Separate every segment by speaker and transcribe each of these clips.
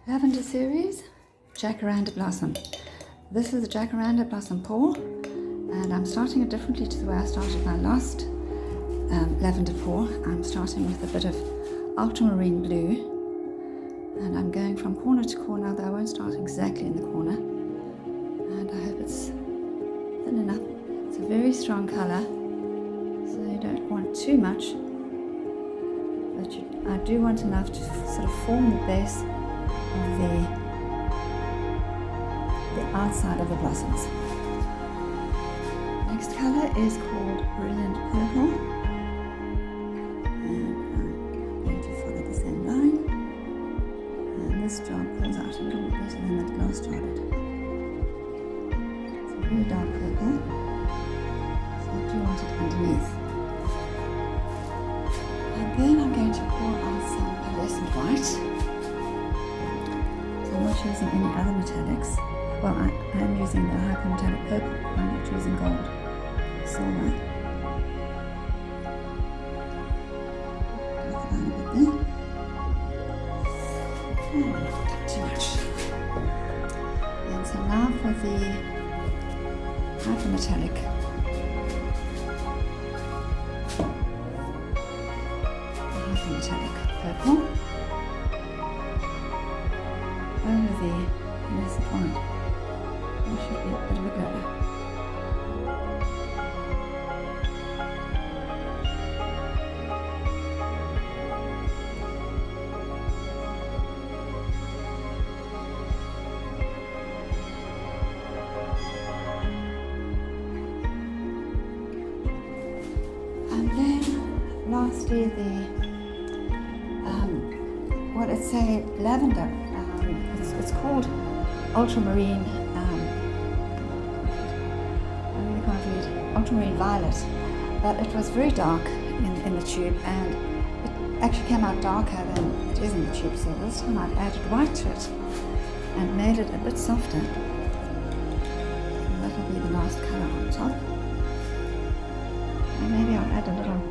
Speaker 1: Lavender series, Jacaranda blossom. This is a Jacaranda blossom pour, and I'm starting it differently to the way I started my last lavender pour. I'm starting with a bit of ultramarine blue, and I'm going from corner to corner, although I won't start exactly in the corner. And I hope it's thin enough. It's a very strong colour, so you don't want too much, but I do want enough to sort of form the base of the outside of the blossoms. Next colour is called Brilliant Purple, and I'm going to follow the same line, and this jar pulls out a little bit better than that glass jar did. It's a very dark purple, so I do want it underneath. And then I'm going to pour out some pearlescent white. I'm not using any other metallics. Well, I am using the hypermetallic purple, but I'm not using gold, silver. Dark line a bit there. Not too much. And so now for the hypermetallic. Hypermetallic purple. Over the pearlescent white. There should be a bit of a glare. And then lastly what it say, lavender. It's called ultramarine, I really can't read, ultramarine violet, but it was very dark in the tube, and it actually came out darker than it is in the tube, so this time I've added white to it and made it a bit softer. And that will be the last colour on top. And maybe I'll add a little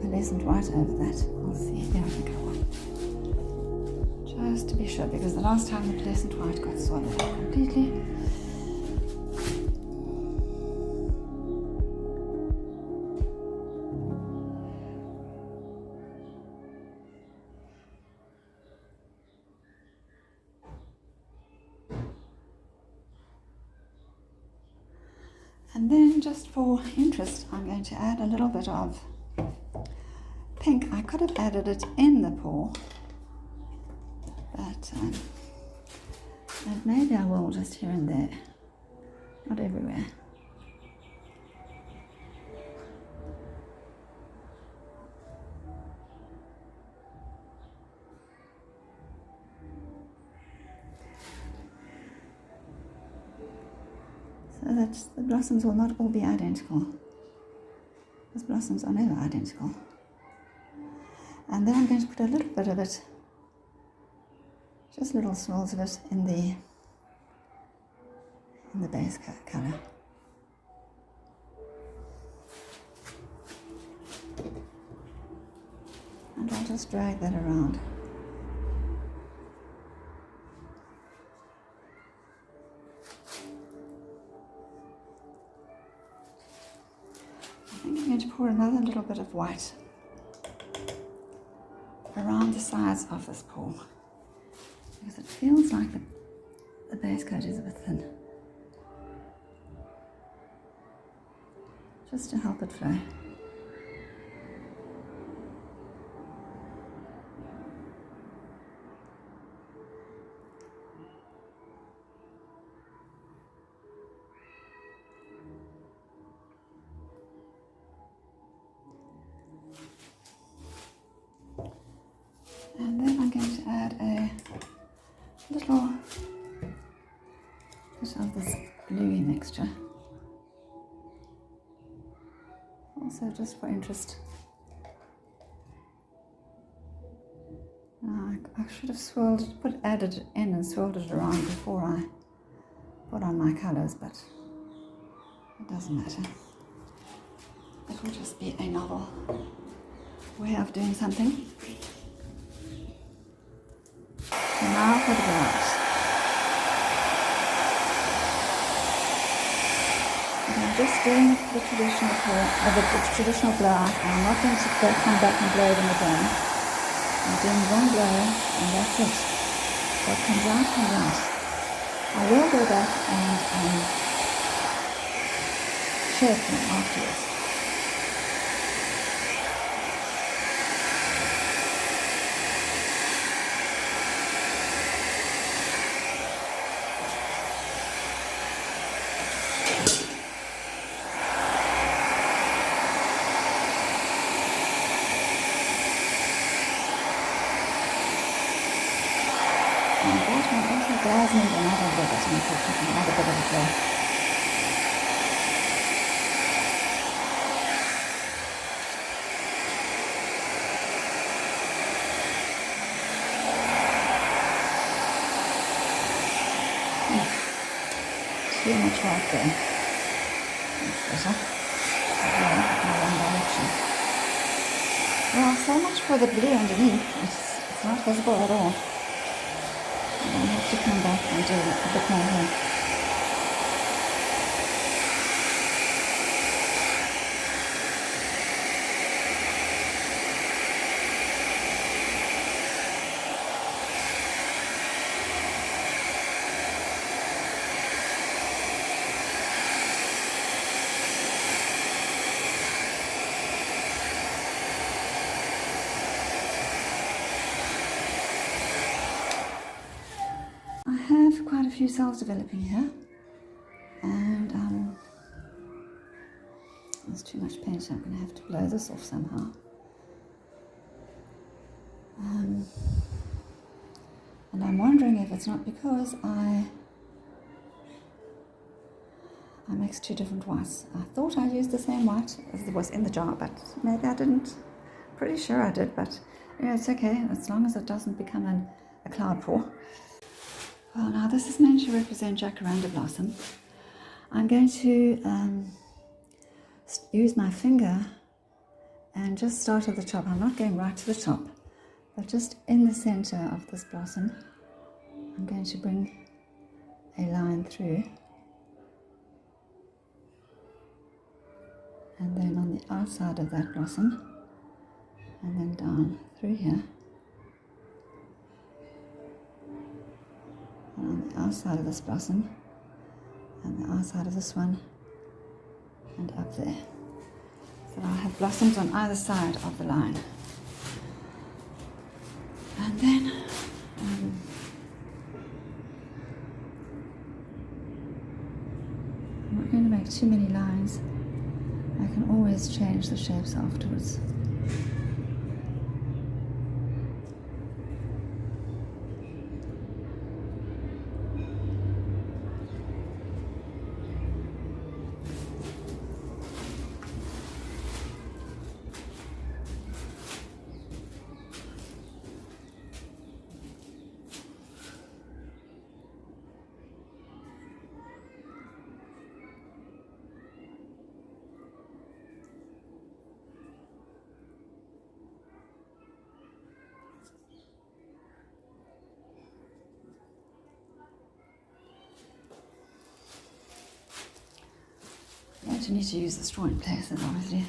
Speaker 1: pearlescent white over that. We'll see. Yeah, I think I will. Just to be sure, because the last time the pearlescent white got swallowed up completely. And then, just for interest, I'm going to add a little bit of pink. I could have added it in the pour, but and maybe I will just here and there, not everywhere. So that the blossoms will not all be identical. Those blossoms are never identical. And then I'm going to put a little bit of it, just little swirls of it in the base colour. And I'll just drag that around. I think I'm going to pour another little bit of white around the sides of this pour, because it feels like the base coat is a bit thin, just to help it flow. And then I'm going to add a little bit of this bluey mixture, also just for interest. I should have added it in and swirled it around before I put on my colours, but it doesn't matter. It will just be a novel way of doing something. So now for the blowout. I'm just doing the traditional blowout. I'm not going to come back and blow them again. I'm doing one blow and that's it. What comes out, comes out. I will go back and shape them afterwards. And that one also does need another bit of another bit of a blow. Too much right there. That's better. Again, in one direction. Well, so much for the blue underneath. It's not visible at all. I have to come back and do a bit more here. I have quite a few cells developing here, and there's too much paint, so I'm going to have to blow this off somehow. And I'm wondering if it's not because I mixed two different whites. I thought I used the same white as was in the jar, but maybe I didn't. Pretty sure I did, but yeah, it's okay as long as it doesn't become a cloud pour. Well, now this is meant to represent Jacaranda blossom. I'm going to use my finger and just start at the top. I'm not going right to the top, but just in the center of this blossom, I'm going to bring a line through. And then on the outside of that blossom, and then down through here. And on the outside of this blossom, and the outside of this one, and up there. So I'll have blossoms on either side of the line. And then I'm not going to make too many lines. I can always change the shapes afterwards. You need to use the straw in places, obviously,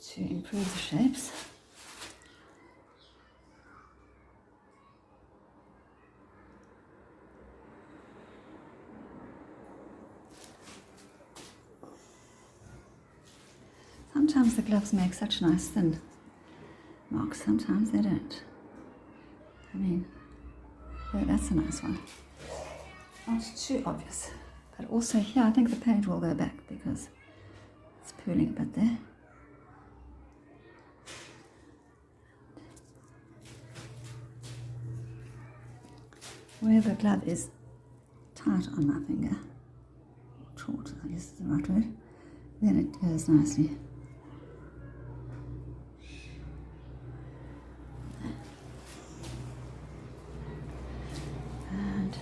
Speaker 1: to improve the shapes. Sometimes the gloves make such nice thin marks, sometimes they don't. I mean, that's a nice one. Not too obvious. But also here, I think the paint will go back because it's pooling a bit there. Where the glove is tight on my finger, taut, I guess is the right word, then it goes nicely. And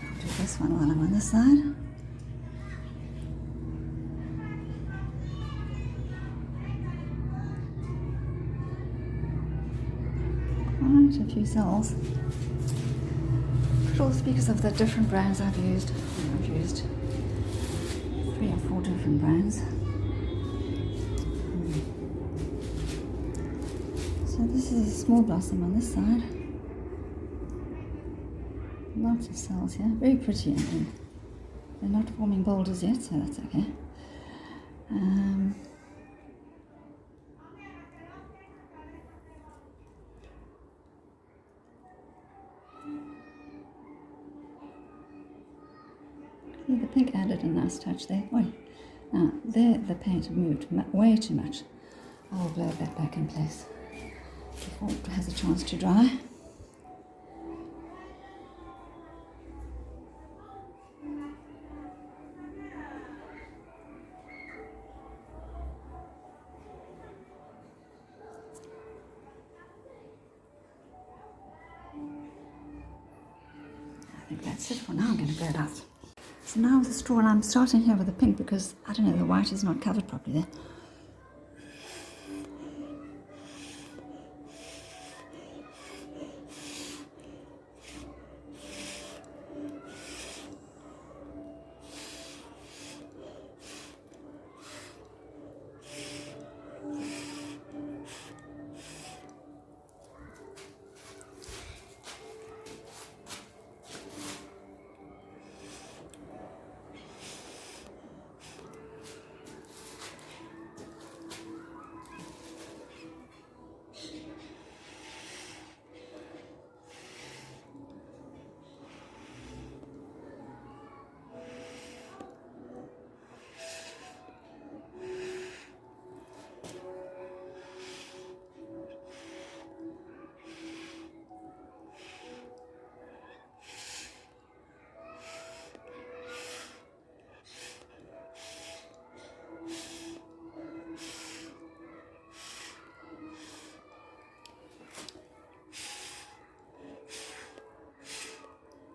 Speaker 1: I'll do this one while I'm on this side. quite a few cells. Put all the speakers of the different brands I've used. I've used 3 or 4 different brands. So this is a small blossom on this side. Lots of cells here, very pretty, and they're not forming boulders yet, so that's okay. See, the pink added a nice touch there. Oi. Now, there the paint moved way too much. I'll blow that back in place before it has a chance to dry. I think that's it for now. I'm going to blow it out. So now with the straw, and I'm starting here with the pink because, I don't know, the white is not covered properly there.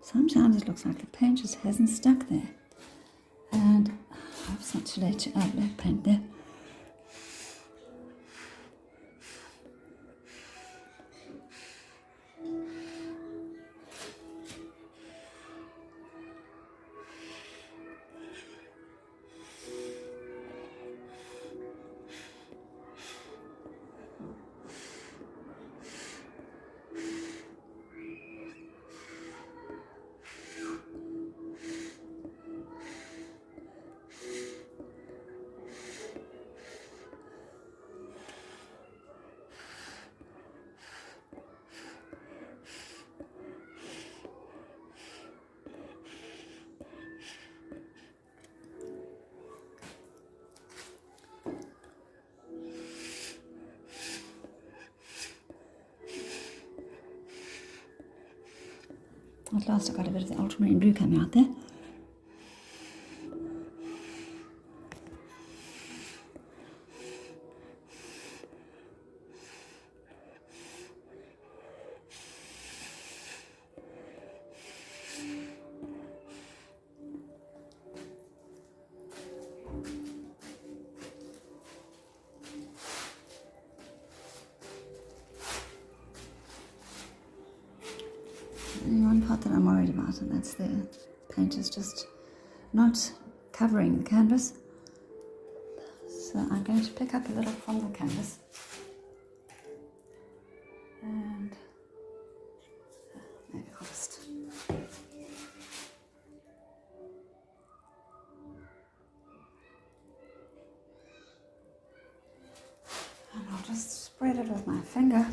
Speaker 1: Sometimes it looks like the paint just hasn't stuck there. And it's not too late to add black paint there. At last I got a bit of the ultramarine blue coming out there. Only one part that I'm worried about, and that's the paint is just not covering the canvas. So I'm going to pick up a little from the canvas and maybe I'll just spread it with my finger.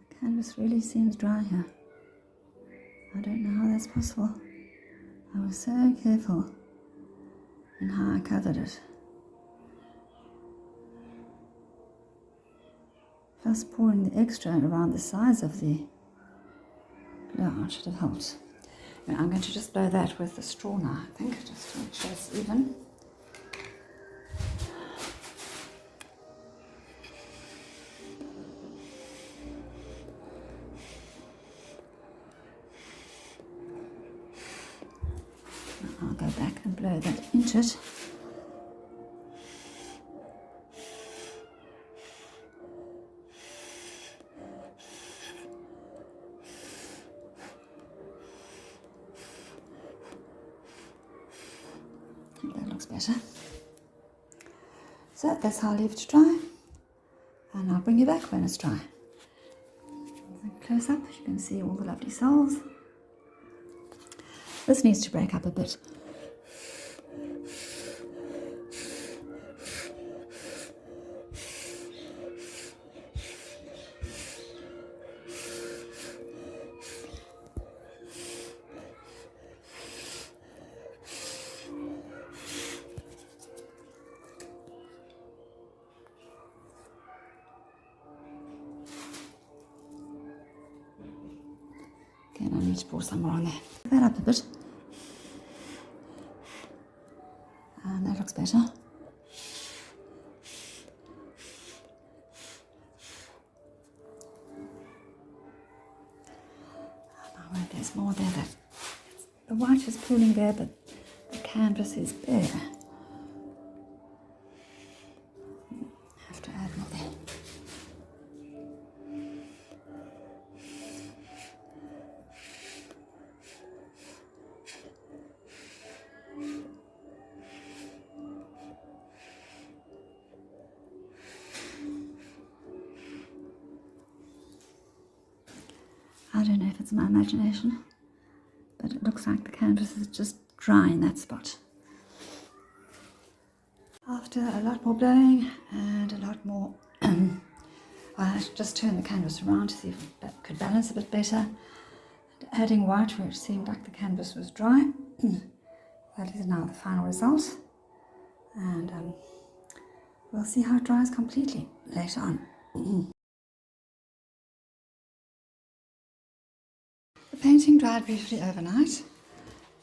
Speaker 1: The canvas really seems dry here. I don't know how that's possible. I was so careful in how I covered it. Plus pouring the extra around the sides of the blowout should have helped. Now I'm going to just blow that with the straw now, I think, just to make sure it's even. I'll go back and blow that into it. I think that looks better. So that's how I'll leave it to dry, and I'll bring you back when it's dry. Close up, you can see all the lovely cells. This needs to break up a bit. Okay, and I need to pour some more on there. That up a bit. And that looks better. Now there's more there. The white is pooling there, but the canvas is bare. Have to add more there. I don't know if it's my imagination, but it looks like the canvas is just dry in that spot. After a lot more blowing and a lot more, I just turned the canvas around to see if it could balance a bit better. And adding white where it seemed like the canvas was dry. That is now the final result. And we'll see how it dries completely later on. The painting dried briefly overnight,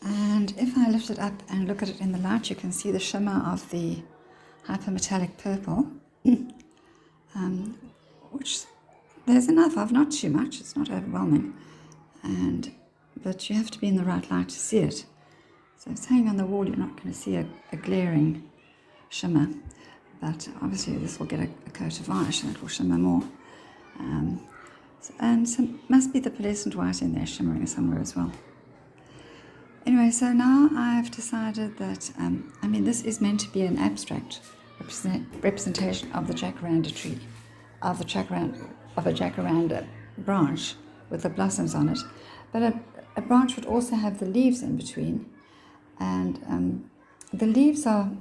Speaker 1: and if I lift it up and look at it in the light, you can see the shimmer of the hypermetallic purple, which there's enough of, not too much, it's not overwhelming, but you have to be in the right light to see it. So if it's hanging on the wall, you're not going to see a glaring shimmer, but obviously this will get a coat of varnish and it will shimmer more. And must be the pearlescent white in there shimmering somewhere as well. Anyway, so now I've decided that, this is meant to be an abstract representation of the jacaranda tree, of a jacaranda branch with the blossoms on it. But a branch would also have the leaves in between, and the leaves are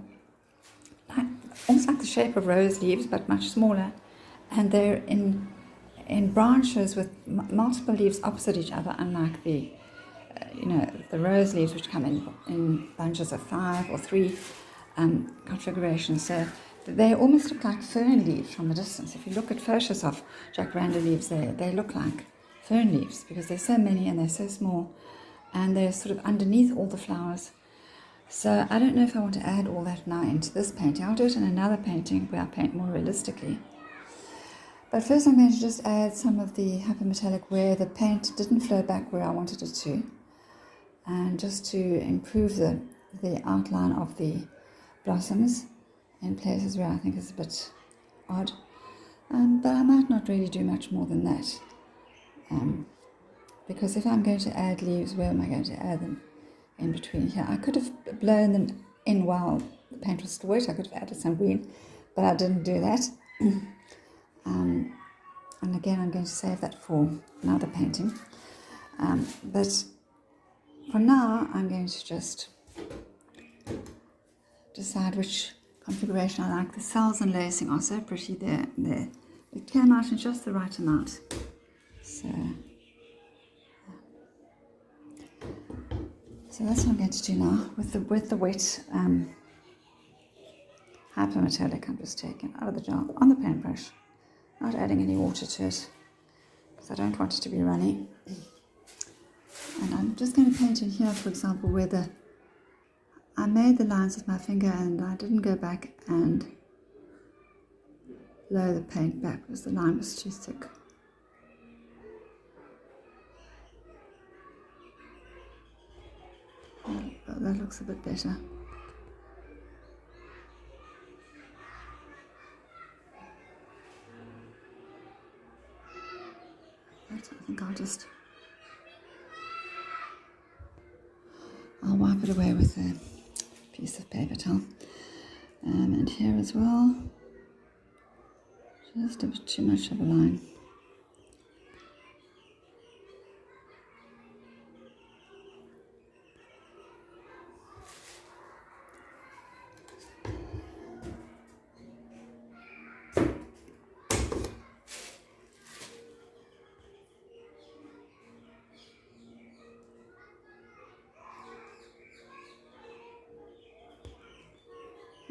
Speaker 1: almost like the shape of rose leaves, but much smaller, and they're in branches with multiple leaves opposite each other, unlike the rose leaves, which come in bunches of 5 or 3 configurations. So they almost look like fern leaves from a distance. If you look at photos of jacaranda leaves, they look like fern leaves because there's so many and they're so small, and they're sort of underneath all the flowers. So I don't know if I want to add all that now into this painting. I'll do it in another painting where I paint more realistically. But first I'm going to just add some of the hypermetallic where the paint didn't flow back where I wanted it to, and just to improve the outline of the blossoms in places where I think it's a bit odd. But I might not really do much more than that, because if I'm going to add leaves, where am I going to add them? In between here. I could have blown them in while the paint was still wet. I could have added some green, but I didn't do that. And again, I'm going to save that for another painting. But for now, I'm going to just decide which configuration I like. The cells and lacing are so pretty there. It came out in just the right amount. So that's what I'm going to do now with the wet hypermetallic. I'm just taking out of the jar on the paintbrush, not adding any water to it because I don't want it to be runny. And I'm just going to paint in here, for example, where I made the lines with my finger and I didn't go back and blow the paint back because the line was too thick. that looks a bit better. Right, I think I'll wipe it away with a piece of paper towel. And here as well, just a bit too much of a line.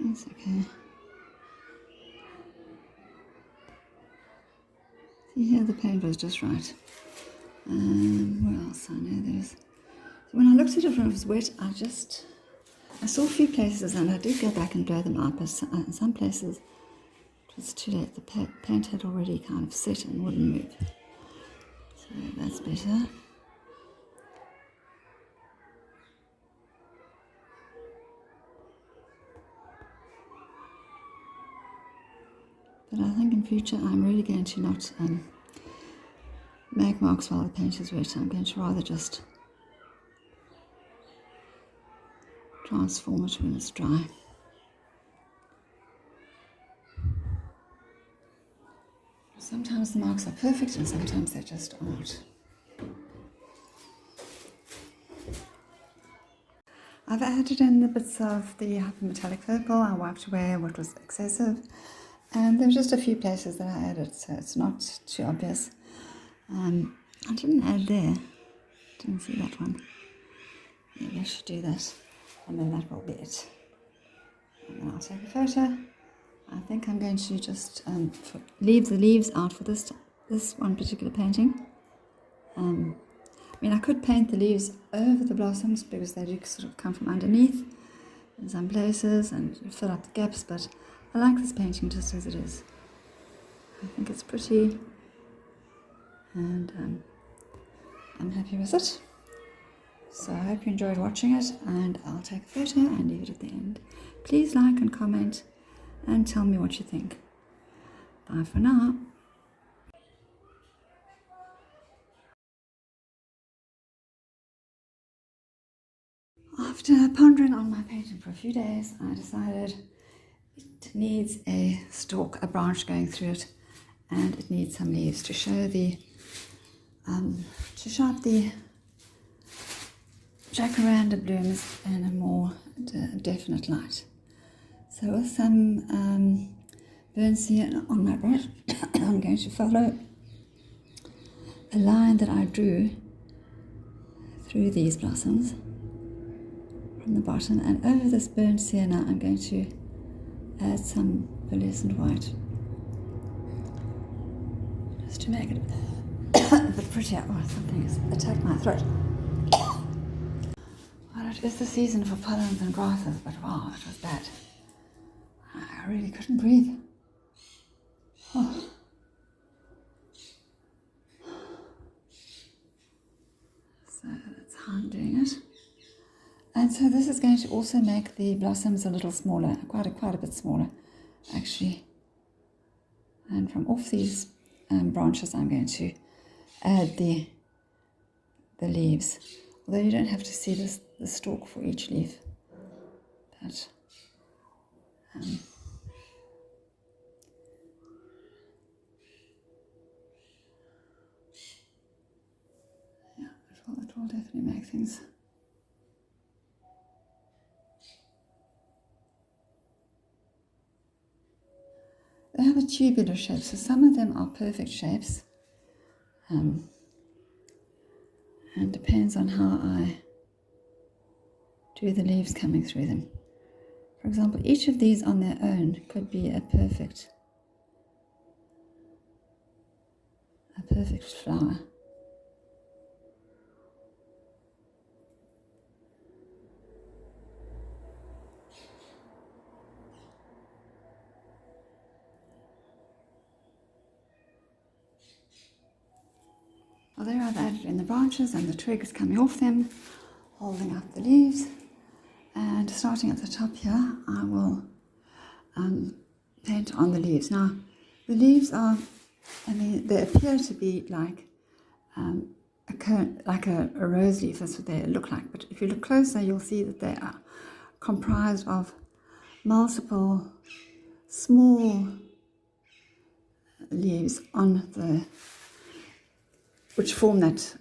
Speaker 1: That's okay. See here, the paint was just right. Where else? I know there's... When I looked at it when it was wet, I saw a few places and I did go back and blow them out, but some places it was too late. The paint had already kind of set and wouldn't move. So that's better. But I think in future I'm really going to not make marks while the paint is wet. I'm going to rather just transform it when it's dry. Sometimes the marks are perfect and sometimes they just aren't. I've added in the bits of the hypermetallic purple. I wiped away what was excessive. And there were just a few places that I added, so it's not too obvious. I didn't add there. Didn't see that one. Maybe I should do that, and then that will be it. And then I'll take a photo. I think I'm going to just leave the leaves out for this one particular painting. I mean, I could paint the leaves over the blossoms because they do sort of come from underneath in some places and fill up the gaps, but I like this painting just as it is. I think it's pretty, and I'm happy with it. So I hope you enjoyed watching it, and I'll take a photo and leave it at the end. Please like and comment and tell me what you think. Bye for now. After pondering on my painting for a few days, I decided it needs a stalk, a branch going through it, and it needs some leaves to show up the Jacaranda blooms in a more definite light. So with some burnt sienna on my brush, I'm going to follow a line that I drew through these blossoms from the bottom, and over this burnt sienna I'm going to add some pearlescent white just to make it a bit prettier. Oh, something has attacked my throat. Well, it is the season for pollens and grasses, but wow, it was bad. I really couldn't breathe. Oh. So that's how I'm doing it. And so this is going to also make the blossoms a little smaller, quite a bit smaller, actually. And from off these branches, I'm going to add the leaves. Although you don't have to see the stalk for each leaf, but yeah, it will definitely make things. They have a tubular shape, so some of them are perfect shapes, and depends on how I do the leaves coming through them. For example, each of these on their own could be a perfect flower. Well, there I've added in the branches and the twigs coming off them, holding up the leaves. And starting at the top here, I will paint on the leaves. Now, the leaves are, I mean, they appear to be like a rose leaf. That's what they look like. But if you look closer, you'll see that they are comprised of multiple small leaves which form that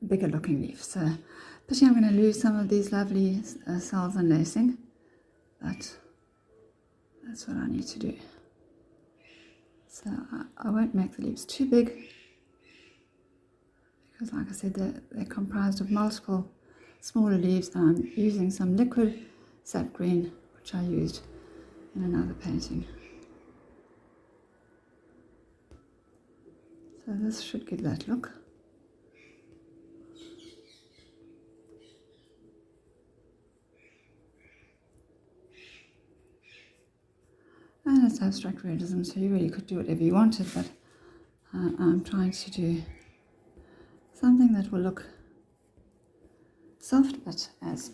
Speaker 1: bigger looking leaf. So, pity I'm going to lose some of these lovely cells and lacing, but that's what I need to do. So I won't make the leaves too big, because like I said, they're comprised of multiple smaller leaves, and I'm using some liquid sap green, which I used in another painting. So this should give that look. And it's abstract realism, so you really could do whatever you wanted, but I'm trying to do something that will look soft, but as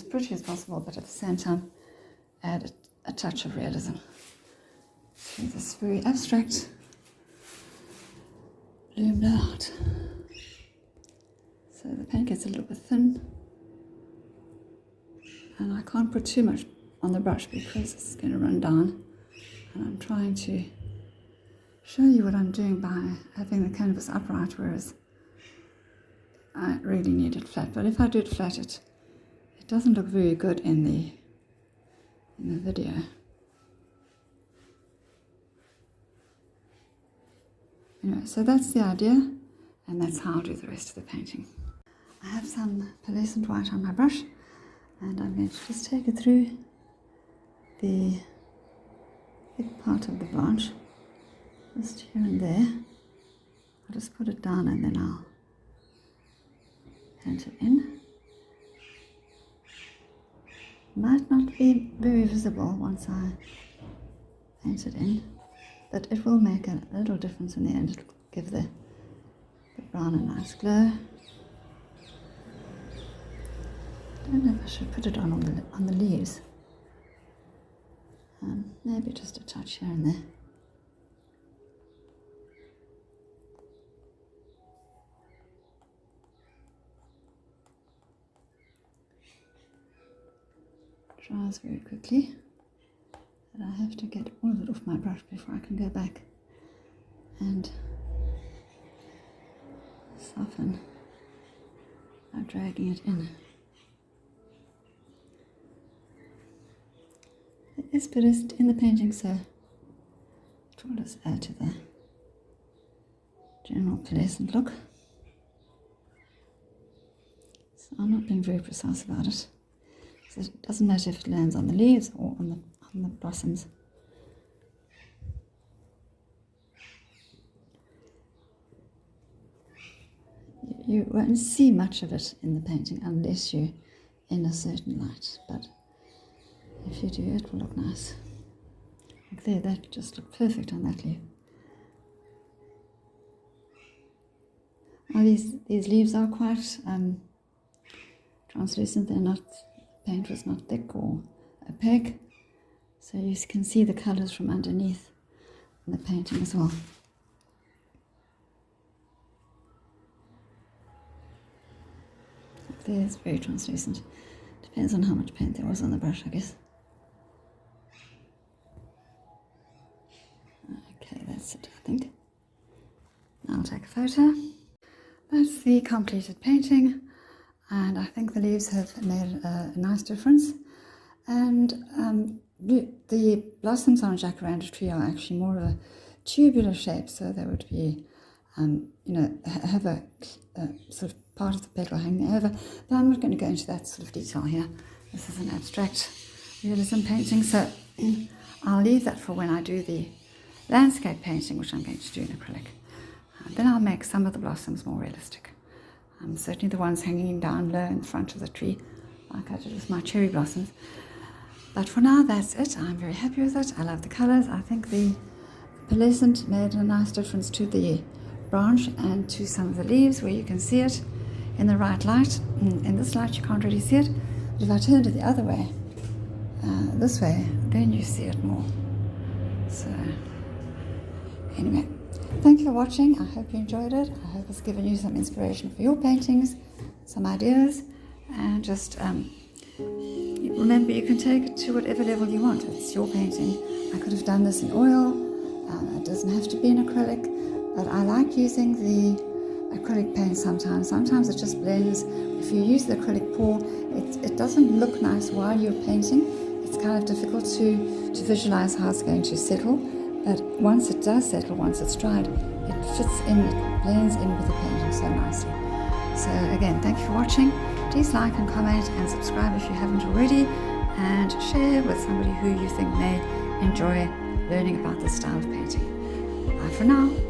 Speaker 1: pretty as possible, but at the same time add a touch of realism to this very abstract bloom blowout. So the paint gets a little bit thin, and I can't put too much on the brush because it's going to run down. And I'm trying to show you what I'm doing by having the canvas upright, whereas I really need it flat. But if I do it flat, it doesn't look very good in the video. Anyway, so that's the idea, and that's how I'll do the rest of the painting. I have some pearlescent white on my brush, and I'm going to just take it through the thick part of the branch, just here and there. I'll just put it down and then I'll paint it in. Might not be very visible once I paint it in, but it will make a little difference in the end. It will give the brown a nice glow. I don't know if I should put it on the leaves. Maybe just a touch here and there. Dries very quickly, but I have to get all of it off my brush before I can go back and soften by dragging it in. It is pearlescent in the painting, so it will just add to the general pearlescent look. So I'm not being very precise about it. So it doesn't matter if it lands on the leaves or on the blossoms. You won't see much of it in the painting unless you're in a certain light, but if you do, it will look nice. Like there, that just looked perfect on that leaf. Now these leaves are quite translucent. Paint was not thick or opaque, so you can see the colours from underneath in the painting as well. Like there, it's very translucent. Depends on how much paint there was on the brush, I guess. Okay, that's it, I think. Now I'll take a photo. That's the completed painting, and I think the leaves have made a nice difference. And the blossoms on a jacaranda tree are actually more of a tubular shape, so they would be, have a sort of part of the petal hanging over. But I'm not going to go into that sort of detail here. This is an abstract realism painting, so I'll leave that for when I do the landscape painting, which I'm going to do in acrylic. Then I'll make some of the blossoms more realistic. Certainly the ones hanging down low in front of the tree, like I did with my cherry blossoms. But for now, that's it. I'm very happy with it. I love the colours. I think the pearlescent made a nice difference to the branch and to some of the leaves where you can see it in the right light. In this light you can't really see it, But if I turned it the other way, this way, then you see it more. So anyway, thank you for watching. I hope you enjoyed it. I hope it's given you some inspiration for your paintings, some ideas, and just remember, you can take it to whatever level you want. It's your painting. I could have done this in oil. It doesn't have to be in acrylic, but I like using the acrylic paint sometimes. Sometimes it just blends. If you use the acrylic pour, it doesn't look nice while you're painting. It's kind of difficult to visualize how it's going to settle, but once it does settle, once it's dried, it fits in, it blends in with the painting so nicely. So again, thank you for watching. Please like and comment and subscribe if you haven't already, and share with somebody who you think may enjoy learning about this style of painting. Bye for now.